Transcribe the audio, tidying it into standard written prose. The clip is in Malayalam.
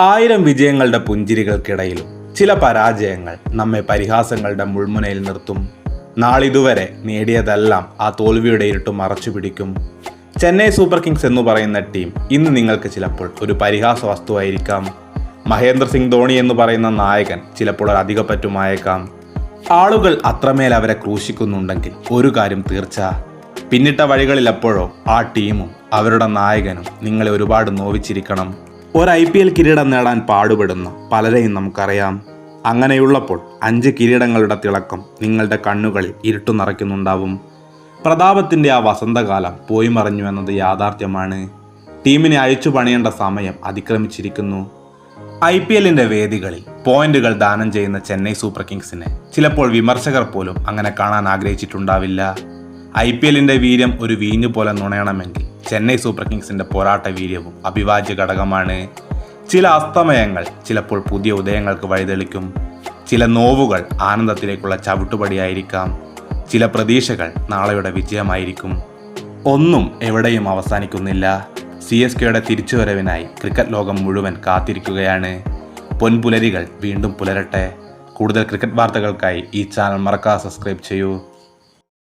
ആയിരം വിജയങ്ങളുടെ പുഞ്ചിരികൾക്കിടയിലും ചില പരാജയങ്ങൾ നമ്മെ പരിഹാസങ്ങളുടെ മുൾമുനയിൽ നിർത്തും. നാളിതുവരെ നേടിയതെല്ലാം ആ തോൽവിയുടെ ഇരുട്ട് മറച്ചു പിടിക്കും. ചെന്നൈ സൂപ്പർ കിങ്സ് എന്ന് പറയുന്ന ടീം ഇന്ന് നിങ്ങൾക്ക് ചിലപ്പോൾ ഒരു പരിഹാസ വസ്തുവായിരിക്കാം. മഹേന്ദ്ര സിംഗ് ധോണി എന്ന് പറയുന്ന നായകൻ ചിലപ്പോൾ ഒരു അധികപ്പറ്റുമായേക്കാം. ആളുകൾ അത്രമേൽ അവരെ ക്രൂശിക്കുന്നുണ്ടെങ്കിൽ ഒരു കാര്യം തീർച്ച, പിന്നിട്ട വഴികളിൽ എപ്പോഴോ ആ ടീമും അവരുടെ നായകനും നിങ്ങളെ ഒരുപാട് നോവിച്ചിരിക്കണം. ഒരു IPL കിരീടം നേടാൻ പാടുപെടുന്ന പലരെയും നമുക്കറിയാം. അങ്ങനെയുള്ളപ്പോൾ 5 കിരീടങ്ങളുടെ തിളക്കം നിങ്ങളുടെ കണ്ണുകളിൽ ഇരുട്ടു നിറയ്ക്കുന്നുണ്ടാവും. പ്രതാപത്തിൻ്റെ ആ വസന്തകാലം പോയി മറഞ്ഞു എന്നത് യാഥാർത്ഥ്യമാണ്. ടീമിനെ അഴിച്ചു പണിയേണ്ട സമയം അതിക്രമിച്ചിരിക്കുന്നു. IPLൻ്റെ വേദികളിൽ പോയിന്റുകൾ ദാനം ചെയ്യുന്ന ചെന്നൈ സൂപ്പർ കിങ്സിനെ ചിലപ്പോൾ വിമർശകർ പോലും അങ്ങനെ കാണാൻ ആഗ്രഹിച്ചിട്ടുണ്ടാവില്ല. IPLൻ്റെ വീര്യം ഒരു വീഞ്ഞു പോലെ നുണയണമെങ്കിൽ ചെന്നൈ സൂപ്പർ കിങ്സിൻ്റെ പോരാട്ട വീര്യവും അഭിവാജ്യ ഘടകമാണ്. ചില അസ്തമയങ്ങൾ ചിലപ്പോൾ പുതിയ ഉദയങ്ങൾക്ക് വഴിതെളിക്കും. ചില നോവുകൾ ആനന്ദത്തിലേക്കുള്ള ചവിട്ടുപടിയായിരിക്കാം. ചില പ്രതീക്ഷകൾ നാളെയുടെ വിജയമായിരിക്കും. ഒന്നും എവിടെയും അവസാനിക്കുന്നില്ല. CSKയുടെ തിരിച്ചുവരവിനായി ക്രിക്കറ്റ് ലോകം മുഴുവൻ കാത്തിരിക്കുകയാണ്. പൊൻപുലരികൾ വീണ്ടും പുലരട്ടെ. കൂടുതൽ ക്രിക്കറ്റ് വാർത്തകൾക്കായി ഈ ചാനൽ മറക്കാതെ സബ്സ്ക്രൈബ് ചെയ്യൂ.